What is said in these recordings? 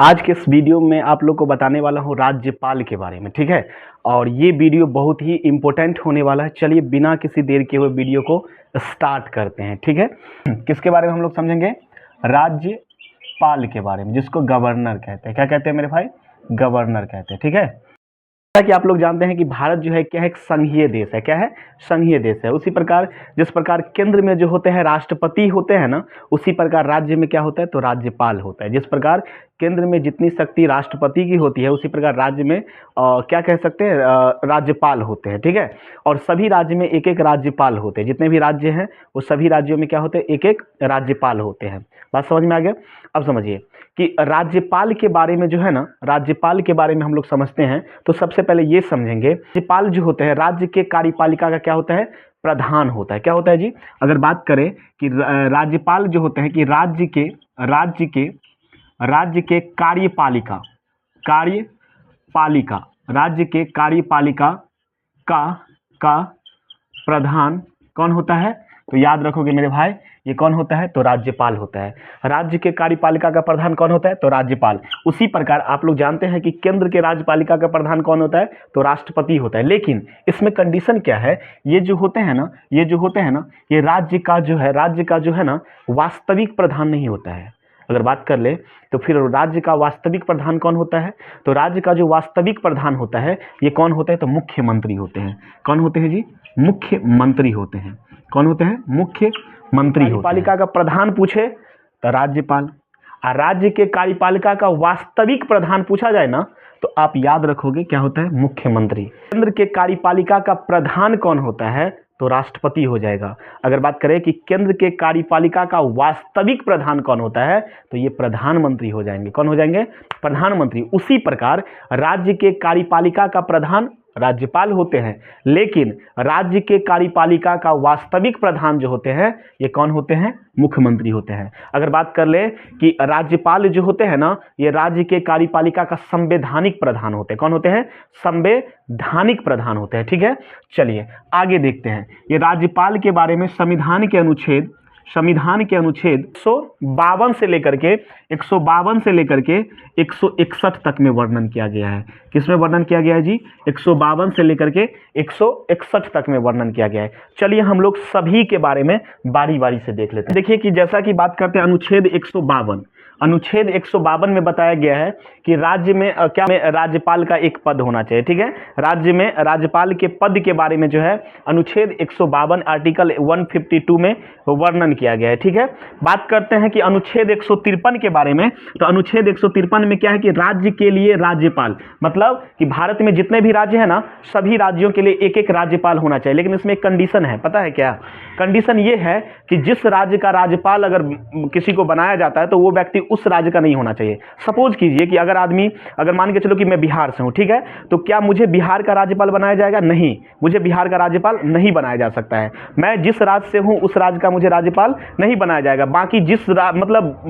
आज के इस वीडियो में आप लोग को बताने वाला हूँ राज्यपाल के बारे में, ठीक है। और ये वीडियो बहुत ही इम्पोर्टेंट होने वाला है। चलिए बिना किसी देर के हुए वीडियो को स्टार्ट करते हैं, ठीक है। किसके बारे में हम लोग समझेंगे? राज्यपाल के बारे में, जिसको गवर्नर कहते हैं। क्या कहते हैं मेरे भाई? गवर्नर कहते हैं, ठीक है। जैसा कि आप लोग जानते हैं कि भारत जो है क्या है, एक संघीय देश है। क्या है? संघीय देश है। उसी प्रकार जिस प्रकार केंद्र में जो होते हैं राष्ट्रपति होते हैं ना, उसी प्रकार राज्य में क्या होता है, तो राज्यपाल होता है। जिस प्रकार केंद्र में जितनी शक्ति राष्ट्रपति की होती है, उसी प्रकार राज्य में क्या कह सकते हैं, राज्यपाल होते हैं, ठीक है। और सभी राज्य में एक एक राज्यपाल होते हैं। जितने भी राज्य हैं वो सभी राज्यों में क्या होते हैं, एक एक राज्यपाल होते हैं। बात समझ में आ गया? अब समझिए कि राज्यपाल के बारे में जो है ना, राज्यपाल के बारे में हम लोग समझते हैं तो सबसे पहले ये समझेंगे, राज्यपाल जो होते हैं राज्य के कार्यपालिका का क्या होता है, प्रधान होता है। क्या होता है जी? अगर बात करें कि राज्यपाल जो होते हैं कि राज्य के कार्यपालिका राज्य के कार्यपालिका का प्रधान कौन होता है? तो याद रखोगे मेरे भाई, ये कौन होता है? तो राज्यपाल होता है। राज्य के कार्यपालिका का प्रधान कौन होता है? तो राज्यपाल। उसी प्रकार आप लोग जानते हैं कि केंद्र के राज्यपालिका का प्रधान कौन होता है? तो राष्ट्रपति होता है। लेकिन इसमें कंडीशन क्या है, ये जो होते हैं ना, ये राज्य का जो है ना, वास्तविक प्रधान नहीं होता है। अगर बात कर ले तो फिर राज्य का वास्तविक प्रधान कौन होता है? तो राज्य का जो वास्तविक प्रधान होता है ये कौन होता है? तो मुख्यमंत्री होते हैं। कौन होते हैं जी? मुख्यमंत्री होते हैं। कौन होते हैं? मुख्यमंत्री। कार्यपालिका का प्रधान पूछे तो राज्यपाल, और राज्य के कार्यपालिका का वास्तविक प्रधान पूछा जाए ना तो आप याद रखोगे क्या होता है? मुख्यमंत्री। केंद्र के कार्यपालिका का प्रधान कौन होता है? तो राष्ट्रपति हो जाएगा। अगर बात करें कि केंद्र के कार्यपालिका का वास्तविक प्रधान कौन होता है, तो ये प्रधानमंत्री हो जाएंगे। कौन हो जाएंगे? प्रधानमंत्री। उसी प्रकार राज्य के कार्यपालिका का प्रधान राज्यपाल होते हैं, लेकिन राज्य के कार्यपालिका का वास्तविक प्रधान जो होते हैं ये कौन होते हैं? मुख्यमंत्री होते हैं। अगर बात कर ले कि राज्यपाल जो होते हैं ना, ये राज्य के कार्यपालिका का संवैधानिक प्रधान होते हैं। कौन होते हैं? संवैधानिक प्रधान होते हैं, ठीक है। चलिए आगे देखते हैं ये राज्यपाल के बारे में। संविधान के अनुच्छेद 152 से लेकर के 161 तक में वर्णन किया गया है। किसमें वर्णन किया गया है जी? 152 से लेकर के 161 तक में वर्णन किया गया है। चलिए हम लोग सभी के बारे में बारी बारी से देख लेते हैं। देखिए कि जैसा कि बात करते हैं अनुच्छेद 152 में बताया गया है कि राज्य में राज्यपाल का एक पद होना चाहिए, ठीक है। राज्य में राज्यपाल के पद के बारे में जो है अनुच्छेद 152 आर्टिकल 152 में वर्णन किया गया है, ठीक है। बात करते हैं कि अनुच्छेद 153 के बारे में। तो अनुच्छेद 153 में क्या है कि राज्य के लिए राज्यपाल, मतलब कि भारत में जितने भी राज्य हैं ना, सभी राज्यों के लिए एक एक राज्यपाल होना चाहिए। लेकिन इसमें एक कंडीशन है, पता है क्या कंडीशन? ये है कि जिस राज्य का राज्यपाल अगर किसी को बनाया जाता है तो वो व्यक्ति उस राज्य का नहीं होना चाहिए। सपोज कीजिए कि अगर मान के चलो कि मैं बिहार से हूं, ठीक है, तो क्या मुझे बिहार का राज्यपाल बनाया जाएगा? नहीं, मुझे बिहार का राज्यपाल नहीं बनाया जा सकता है। मैं जिस राज्य से हूं उस राज्य का मुझे राज्यपाल नहीं बनाया जाएगा। बाकी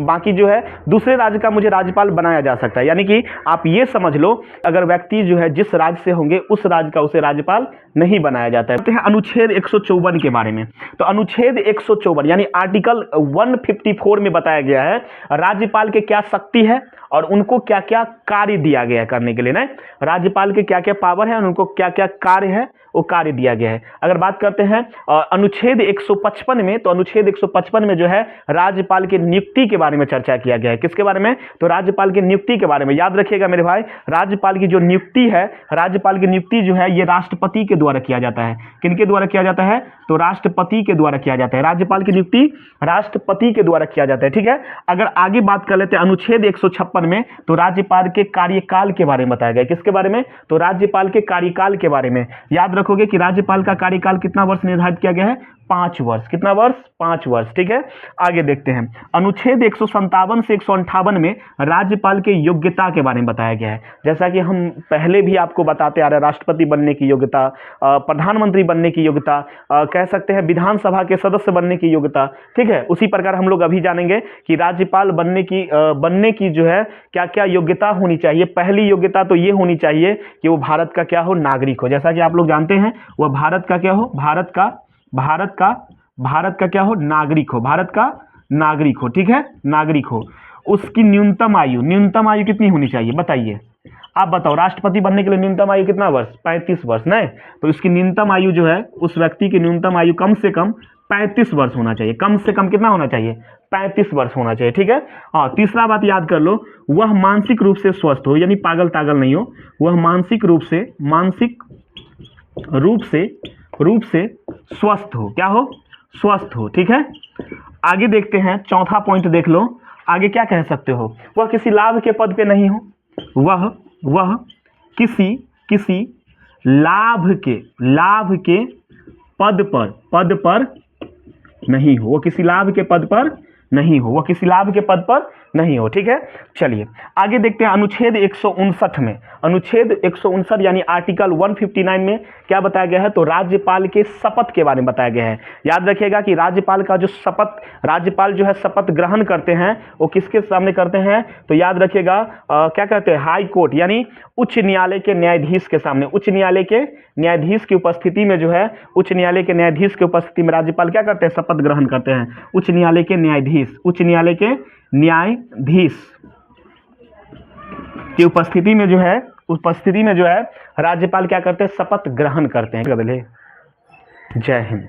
बाकी जो है दूसरे राज्य का मुझे राज्यपाल बनाया जा सकता है। यानी कि आप ये समझ लो, अगर व्यक्ति जो है जिस राज्य से होंगे उस राज्य का उसे राज्यपाल नहीं बनाया जाता है। अनुच्छेद 154 के बारे में। तो अनुच्छेद 154 यानी आर्टिकल 154 में बताया गया है राज्यपाल के क्या शक्ति है और उनको क्या क्या कार्य दिया गया है करने के लिए। ना राज्यपाल के क्या क्या पावर है और उनको क्या क्या कार्य है, वो कार्य दिया गया है। अगर बात करते हैं अनुच्छेद 155 में, तो अनुच्छेद 155 में जो है राज्यपाल की नियुक्ति के बारे में चर्चा किया गया है। किसके बारे में? तो राज्यपाल की नियुक्ति के बारे में। याद रखिएगा मेरे भाई, राज्यपाल की जो नियुक्ति है, राज्यपाल की नियुक्ति जो है ये राष्ट्रपति के द्वारा किया जाता है। किनके द्वारा किया जाता है? तो राष्ट्रपति के द्वारा किया जाता है। राज्यपाल की नियुक्ति राष्ट्रपति के द्वारा किया जाता है, ठीक है। अगर आगे बात कर लेते हैं अनुच्छेद 156 में, तो राज्यपाल के कार्यकाल के बारे में बताया गया। किसके बारे में? तो राज्यपाल के कार्यकाल के बारे में। याद रखोगे कि राज्यपाल का कार्यकाल कितना वर्ष निर्धारित किया गया है? 5 वर्ष। कितना वर्ष? 5 वर्ष, ठीक है। आगे देखते हैं अनुच्छेद 157 से 158 में राज्यपाल के योग्यता के बारे में बताया गया है। जैसा कि हम पहले भी आपको बताते आ रहे हैं, राष्ट्रपति बनने की योग्यता, प्रधानमंत्री बनने की योग्यता, कह सकते हैं विधानसभा के सदस्य बनने की योग्यता, ठीक है। उसी प्रकार हम लोग अभी जानेंगे कि राज्यपाल बनने की जो है क्या क्या योग्यता होनी चाहिए। पहली योग्यता तो ये होनी चाहिए कि वो भारत का क्या हो? नागरिक हो। जैसा कि आप लोग जानते हैं वह भारत का क्या हो? भारत का क्या हो? नागरिक हो। भारत का नागरिक हो, ठीक है, नागरिक हो। उसकी न्यूनतम आयु कितनी होनी चाहिए बताइए। आप बताओ, राष्ट्रपति बनने के लिए न्यूनतम आयु कितना वर्ष? 35 वर्ष, नहीं? तो इसकी न्यूनतम आयु जो है, उस व्यक्ति की न्यूनतम आयु कम से कम 35 वर्ष होना चाहिए। कम से कम कितना होना चाहिए? 35 वर्ष होना चाहिए, ठीक है। हाँ, तीसरा बात याद कर लो, वह मानसिक रूप से स्वस्थ हो, यानी पागल तागल नहीं हो, वह मानसिक रूप से स्वस्थ हो। क्या हो? स्वस्थ हो, ठीक है। आगे देखते हैं, चौथा पॉइंट देख लो, आगे क्या कह सकते हो? वह किसी लाभ के पद पे नहीं हो, वह किसी लाभ के पद पर नहीं हो, वो किसी लाभ के पद पर नहीं हो, ठीक है। चलिए आगे देखते हैं, अनुच्छेद 159 यानी आर्टिकल 159 में क्या बताया गया है? तो राज्यपाल के शपथ के बारे में बताया गया है। याद रखिएगा कि राज्यपाल जो है शपथ ग्रहण करते हैं, वो किसके सामने करते हैं? तो याद रखिएगा, क्या कहते हैं? हाई कोर्ट यानी उच्च न्यायालय के न्यायाधीश के सामने, उच्च न्यायालय के न्यायाधीश की उपस्थिति में जो है, उच्च न्यायालय के न्यायाधीश की उपस्थिति में राज्यपाल क्या करते हैं? शपथ ग्रहण करते हैं। उच्च न्यायालय के न्यायाधीश की उपस्थिति में जो है राज्यपाल क्या करते हैं? शपथ ग्रहण करते हैं। जय हिंद।